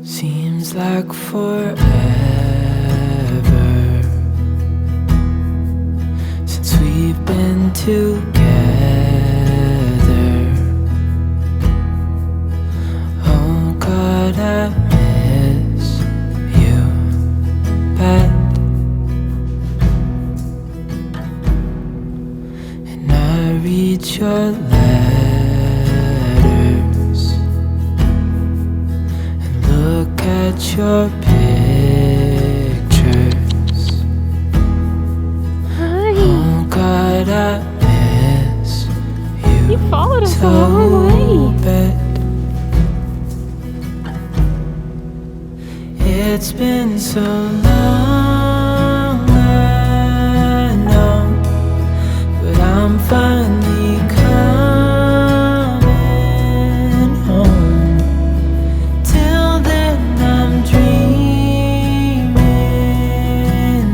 Seems like forever since we've been together. Oh God, I miss you bad, and I read your letters and look at your pictures. Hi. Oh God, I miss you. You followed us a so long way. bad. It's been so long, I know, but I'm finally coming home. Till then I'm dreaming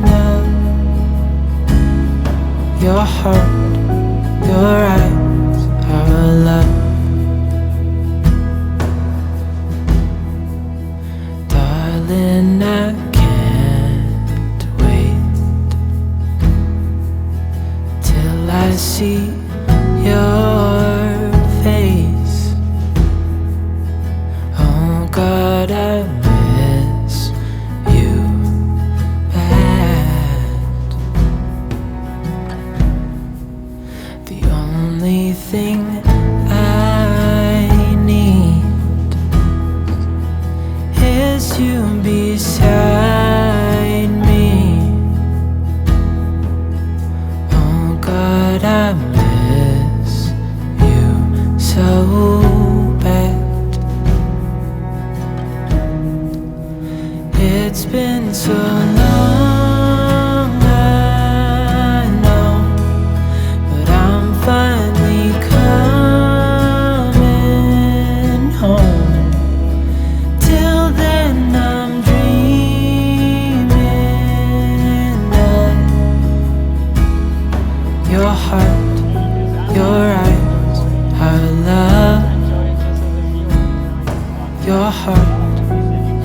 of your heart, your eyes, our love. Darling, I can't wait till I see your face. Oh God, I miss you bad. The only thing I need is you beside me. Oh God, I miss you so bad. It's been so long, I know, but I'm finally coming home. Till then I'm dreaming of your heart, your eyes, our love. Your heart,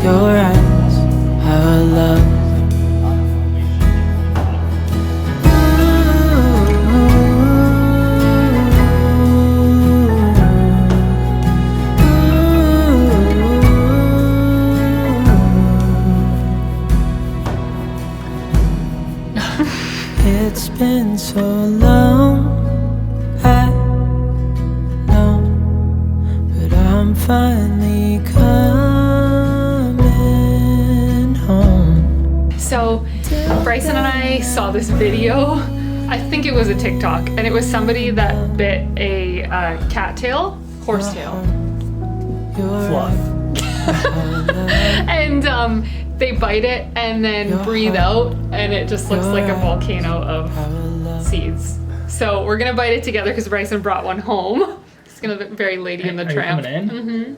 your eyes, our love. It's been so long, I know, but I'm finally coming home. So Bryson and I saw this video. I think it was a TikTok, and it was somebody that bit a cattail, horsetail, Fluff. and they bite it and then breathe out, and it just looks like a volcano of seeds. So we're gonna bite it together because Bryson brought one home. It's gonna look very Lady in the Are you Tramp. coming in? Mm-hmm.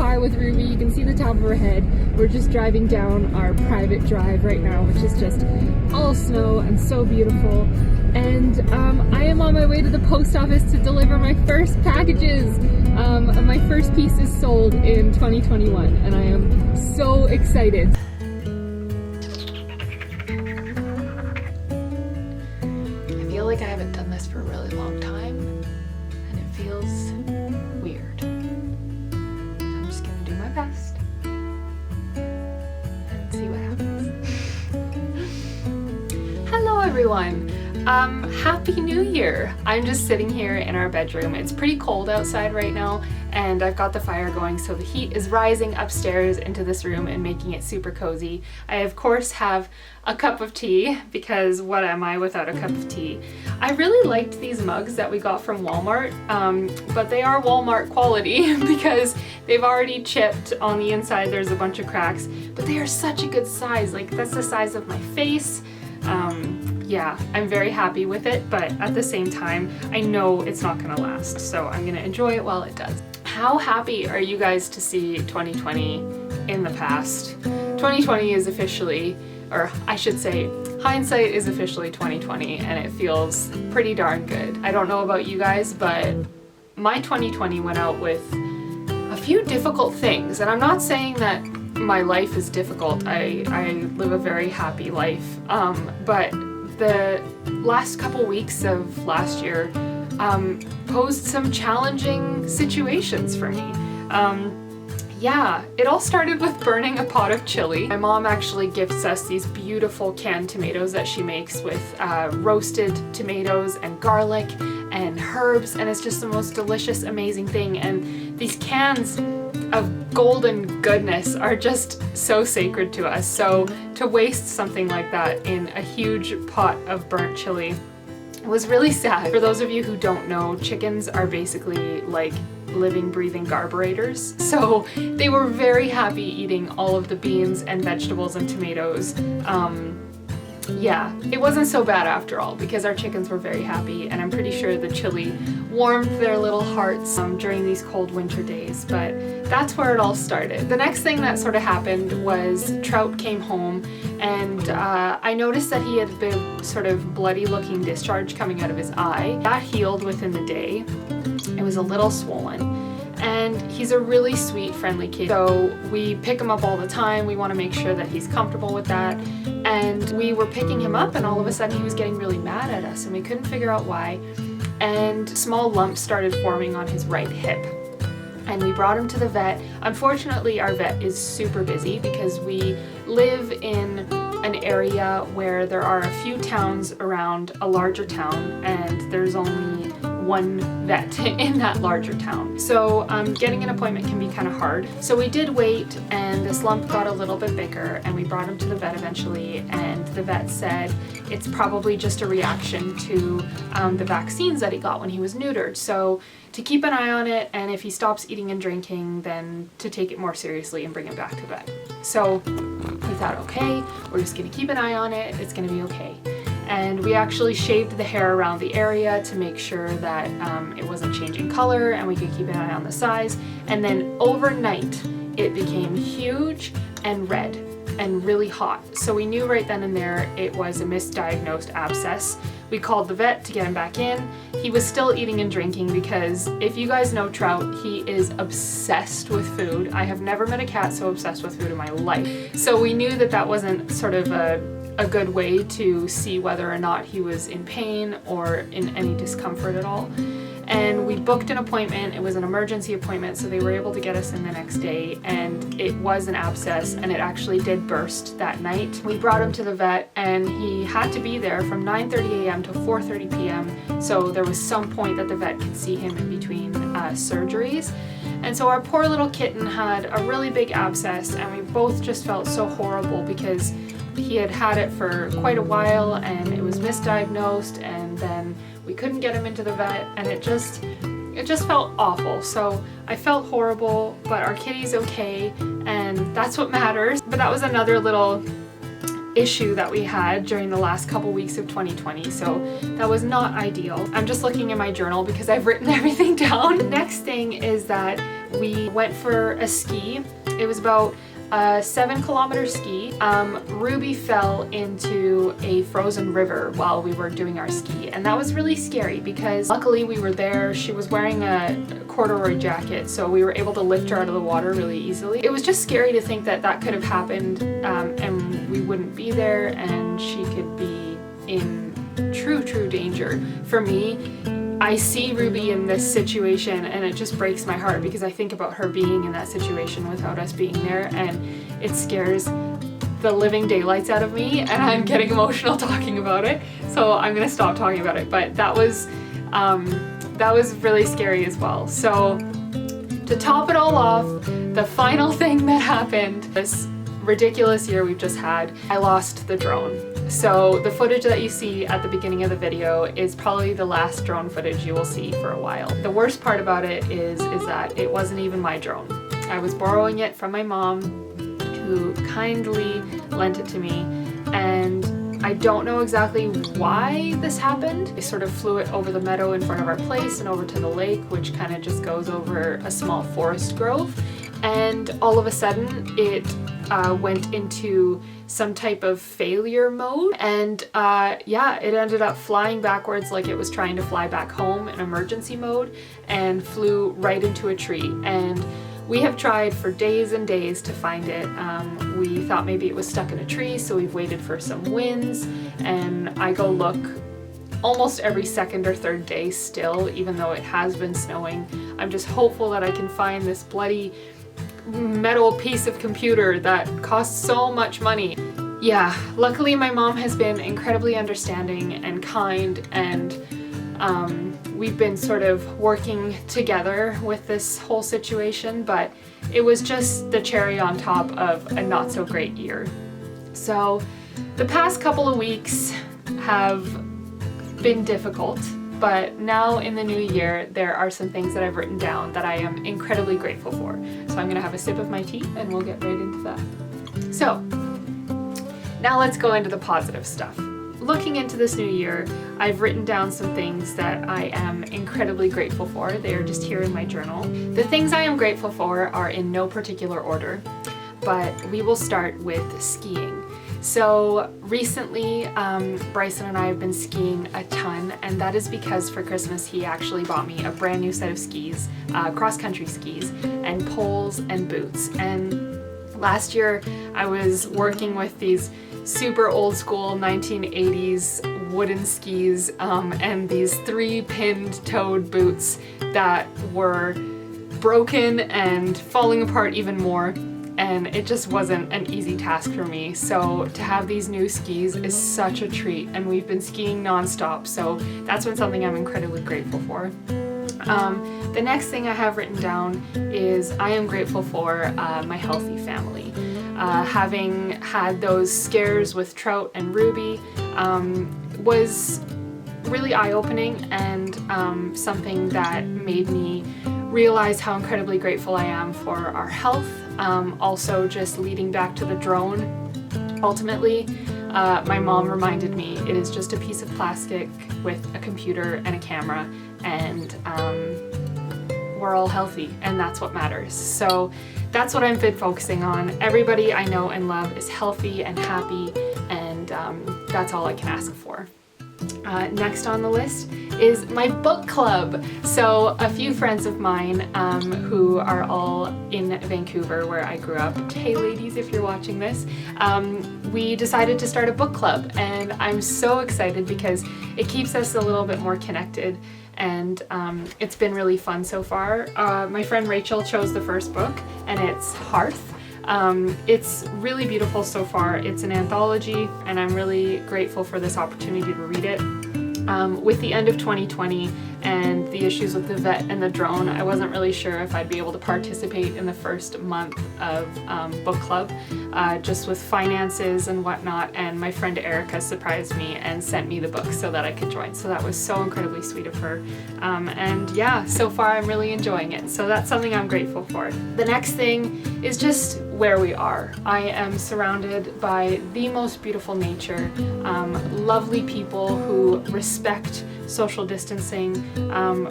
car with Ruby. You can see the top of her head. We're just driving down our private drive right now, which is just all snow and so beautiful. And I am on my way to the post office to deliver my first packages. My first piece is sold in 2021, and I am so excited. I feel like I haven't done this for a really long time, and it feels weird. I'm just gonna do my best and see what happens. Hello everyone! Happy New Year! I'm just sitting here in our bedroom. It's pretty cold outside right now, and I've got the fire going, so the heat is rising upstairs into this room and making it super cozy. I of course have a cup of tea, because what am I without a cup of tea? I really liked these mugs that we got from Walmart, but they are Walmart quality because they've already chipped on the inside. There's a bunch of cracks, but they are such a good size. Like, that's the size of my face. Yeah, I'm very happy with it, but at the same time, I know it's not gonna last, so I'm gonna enjoy it while it does. How happy are you guys to see 2020 in the past? 2020 is officially, or I should say, hindsight is officially 2020, and it feels pretty darn good. I don't know about you guys, but my 2020 went out with a few difficult things, and I'm not saying that my life is difficult. I live a very happy life, but the last couple weeks of last year posed some challenging situations for me. Yeah, it all started with burning a pot of chili. My mom actually gifts us these beautiful canned tomatoes that she makes with roasted tomatoes and garlic and herbs, and it's just the most delicious, amazing thing. And these cans of golden goodness are just so sacred to us. So to waste something like that in a huge pot of burnt chili was really sad. For those of you who don't know, chickens are basically like living, breathing carburetors. So they were very happy eating all of the beans and vegetables and tomatoes. Yeah, it wasn't so bad after all, because our chickens were very happy, and I'm pretty sure the chili warmed their little hearts during these cold winter days, but that's where it all started. The next thing that sort of happened was Trout came home, and I noticed that he had a bit of sort of bloody looking discharge coming out of his eye. That healed within the day. It was a little swollen. And he's a really sweet, friendly kid. So we pick him up all the time. We want to make sure that he's comfortable with that. And we were picking him up, and all of a sudden he was getting really mad at us, and we couldn't figure out why. And small lumps started forming on his right hip. And we brought him to the vet. Unfortunately, our vet is super busy because we live in an area where there are a few towns around a larger town, and there's only one vet in that larger town. So getting an appointment can be kind of hard. So we did wait, and this lump got a little bit bigger, and we brought him to the vet eventually, and the vet said it's probably just a reaction to the vaccines that he got when he was neutered. So to keep an eye on it, and if he stops eating and drinking, then to take it more seriously and bring him back to vet. So we thought, okay, we're just gonna keep an eye on it, it's gonna be okay. And we actually shaved the hair around the area to make sure that it wasn't changing color, and we could keep an eye on the size. And then overnight, it became huge and red and really hot. So we knew right then and there it was a misdiagnosed abscess. We called the vet to get him back in. He was still eating and drinking because if you guys know Trout, he is obsessed with food. I have never met a cat so obsessed with food in my life. So we knew that that wasn't sort of a good way to see whether or not he was in pain or in any discomfort at all. And we booked an appointment. It was an emergency appointment, so they were able to get us in the next day, and it was an abscess, and it actually did burst that night. We brought him to the vet, and he had to be there from 9:30 a.m. to 4:30 p.m. So there was some point that the vet could see him in between surgeries. And so our poor little kitten had a really big abscess, and we both just felt so horrible because he had had it for quite a while, and it was misdiagnosed, and then we couldn't get him into the vet, and it just felt awful. So I felt horrible, but our kitty's okay, and that's what matters. But that was another little issue that we had during the last couple weeks of 2020, so that was not ideal. I'm just looking in my journal because I've written everything down. The next thing is that we went for a ski. It was about a 7-kilometer ski. Ruby fell into a frozen river while we were doing our ski, and that was really scary because luckily we were there. She was wearing a corduroy jacket, so we were able to lift her out of the water really easily. It was just scary to think that that could have happened, and we wouldn't be there, and she could be in true danger. For me, I see Ruby in this situation and it just breaks my heart because I think about her being in that situation without us being there, and it scares the living daylights out of me, and I'm getting emotional talking about it, so I'm gonna stop talking about it. But that was really scary as well. So to top it all off, the final thing that happened this ridiculous year we've just had, I lost the drone. So the footage that you see at the beginning of the video is probably the last drone footage you will see for a while. The worst part about it is that it wasn't even my drone. I was borrowing it from my mom, who kindly lent it to me, and I don't know exactly why this happened. I sort of flew it over the meadow in front of our place and over to the lake, which kind of just goes over a small forest grove, and all of a sudden it went into some type of failure mode, and yeah, it ended up flying backwards like it was trying to fly back home in emergency mode, and flew right into a tree. And we have tried for days and days to find it. We thought maybe it was stuck in a tree, so we've waited for some winds, and I go look almost every second or third day still, even though it has been snowing. I'm just hopeful that I can find this bloody metal piece of computer that costs so much money. Yeah, luckily my mom has been incredibly understanding and kind, and we've been sort of working together with this whole situation, but it was just the cherry on top of a not so great year. So the past couple of weeks have been difficult, but now in the new year, there are some things that I've written down that I am incredibly grateful for. So I'm gonna have a sip of my tea and we'll get right into that. So now let's go into the positive stuff. Looking into this new year, I've written down some things that I am incredibly grateful for. They are just here in my journal. The things I am grateful for are in no particular order, but we will start with skiing. So recently, Bryson and I have been skiing a ton, and that is because for Christmas he actually bought me a brand new set of skis, cross-country skis, and poles and boots. And last year I was working with these super old school 1980s wooden skis and these 3-pinned toed boots that were broken and falling apart even more. And it just wasn't an easy task for me. So to have these new skis is such a treat, and we've been skiing nonstop, so that's been something I'm incredibly grateful for. The next thing I have written down is I am grateful for my healthy family. Having had those scares with Trout and Ruby was really eye-opening, and something that made me realize how incredibly grateful I am for our health. Also, just leading back to the drone, ultimately, my mom reminded me it is just a piece of plastic with a computer and a camera, and we're all healthy, and that's what matters. So that's what I've been focusing on. Everybody I know and love is healthy and happy, and that's all I can ask for. Next on the list is my book club. So a few friends of mine who are all in Vancouver where I grew up, hey ladies if you're watching this, we decided to start a book club, and I'm so excited because it keeps us a little bit more connected, and it's been really fun so far. My friend Rachel chose the first book, and it's Hearth. It's really beautiful so far. It's an anthology, and I'm really grateful for this opportunity to read it. With the end of 2020 and the issues with the vet and the drone, I wasn't really sure if I'd be able to participate in the first month of book club, just with finances and whatnot, and my friend Erica surprised me and sent me the book so that I could join. So that was so incredibly sweet of her. And yeah, so far I'm really enjoying it. So that's something I'm grateful for. The next thing is just where we are. I am surrounded by the most beautiful nature, lovely people who respect social distancing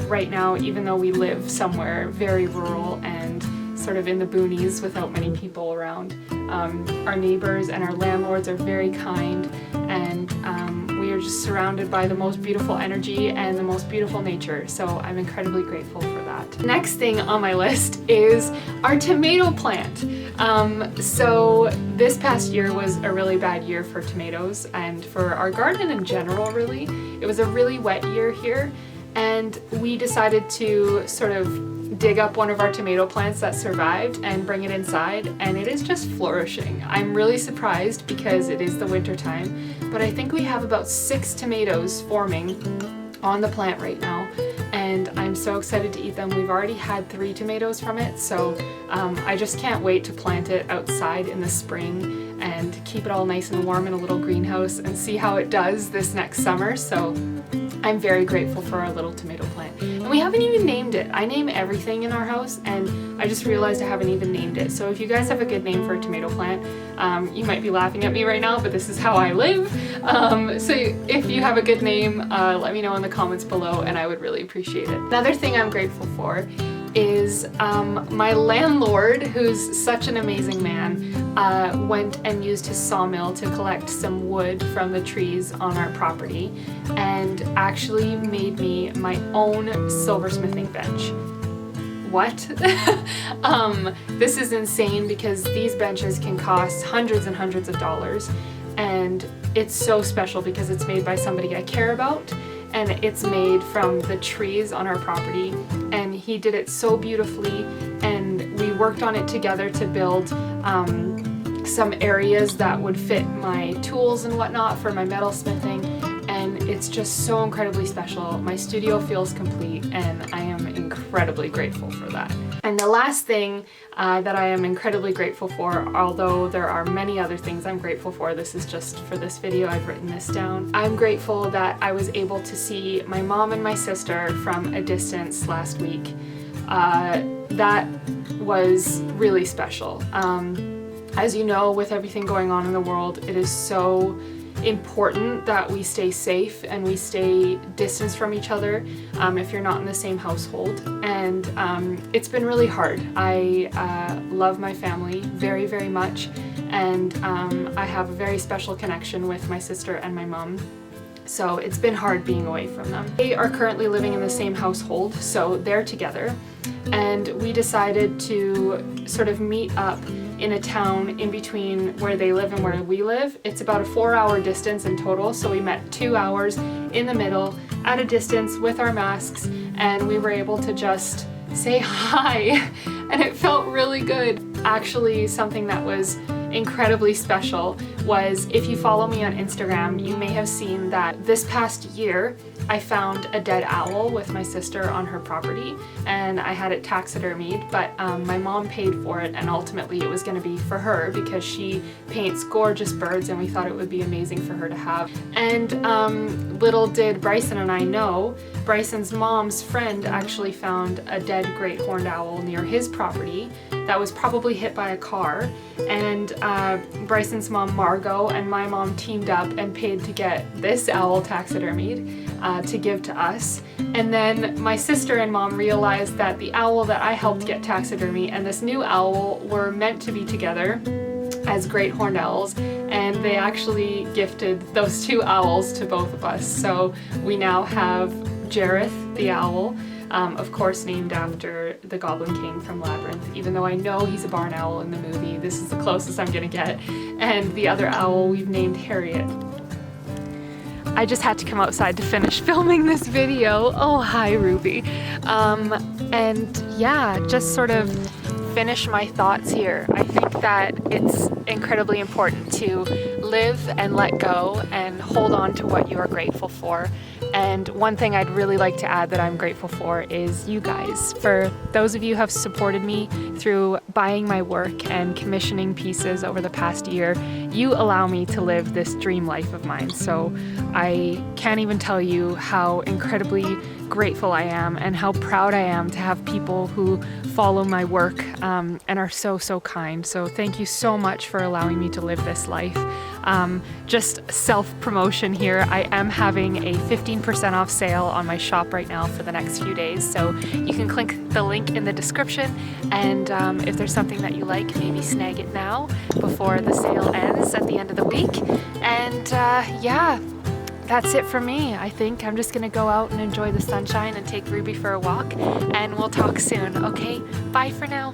right now, even though we live somewhere very rural and sort of in the boonies without many people around. Our neighbors and our landlords are very kind, and we are just surrounded by the most beautiful energy and the most beautiful nature, so I'm incredibly grateful for that. Next thing on my list is our tomato plant. So this past year was a really bad year for tomatoes and for our garden in general, really. It was a really wet year here, and we decided to sort of dig up one of our tomato plants that survived and bring it inside, and it is just flourishing. I'm really surprised because it is the winter time, but I think we have about 6 tomatoes forming on the plant right now, and I'm so excited to eat them. We've already had 3 tomatoes from it, so I just can't wait to plant it outside in the spring and keep it all nice and warm in a little greenhouse and see how it does this next summer. So I'm very grateful for our little tomato plant. And we haven't even named it. I name everything in our house, and I just realized I haven't even named it. So if you guys have a good name for a tomato plant, you might be laughing at me right now, but this is how I live. So if you have a good name, let me know in the comments below, and I would really appreciate it. Another thing I'm grateful for is my landlord, who's such an amazing man, went and used his sawmill to collect some wood from the trees on our property and actually made me my own silversmithing bench. What? This is insane because these benches can cost hundreds and hundreds of dollars, and it's so special because it's made by somebody I care about, and it's made from the trees on our property, and he did it so beautifully, and we worked on it together to build some areas that would fit my tools and whatnot for my metalsmithing, and it's just so incredibly special. My studio feels complete, and I am incredibly grateful for that. And the last thing that I am incredibly grateful for, although there are many other things I'm grateful for, this is just for this video, I've written this down. I'm grateful that I was able to see my mom and my sister from a distance last week. That was really special. As you know, with everything going on in the world, it is so important that we stay safe and we stay distanced from each other if you're not in the same household. And it's been really hard. I love my family very, very much, and I have a very special connection with my sister and my mom. So it's been hard being away from them. They are currently living in the same household, so they're together. And we decided to sort of meet up in a town in between where they live and where we live. It's about a 4-hour distance in total, so we met 2 hours in the middle at a distance with our masks, and we were able to just say hi, and it felt really good. Actually, something that was incredibly special was, if you follow me on Instagram, you may have seen that this past year I found a dead owl with my sister on her property, and I had it taxidermied, but my mom paid for it, and ultimately it was going to be for her because she paints gorgeous birds and we thought it would be amazing for her to have. And little did Bryson and I know, Bryson's mom's friend actually found a dead great horned owl near his property that was probably hit by a car, and Bryson's mom Margot and my mom teamed up and paid to get this owl taxidermied to give to us. And then my sister and mom realized that the owl that I helped get taxidermy and this new owl were meant to be together as great horned owls, and they actually gifted those 2 owls to both of us. So we now have Jareth the owl, of course named after the Goblin King from Labyrinth, even though I know he's a barn owl in the movie. This is the closest I'm gonna get. And the other owl we've named Harriet. I just had to come outside to finish filming this video. Oh, hi Ruby. And yeah, just sort of finish my thoughts here. I think that it's incredibly important to live and let go and hold on to what you are grateful for. And one thing I'd really like to add that I'm grateful for is you guys. For those of you who have supported me through buying my work and commissioning pieces over the past year, you allow me to live this dream life of mine. So I can't even tell you how incredibly grateful I am and how proud I am to have people who follow my work and are so, so kind. So thank you so much for allowing me to live this life. Just self-promotion here, I am having a 15% off sale on my shop right now for the next few days. So you can click the link in the description, and if there's something that you like, maybe snag it now before the sale ends at the end of the week. And yeah, that's it for me. I think I'm just gonna go out and enjoy the sunshine and take Ruby for a walk, and we'll talk soon, okay? Bye for now.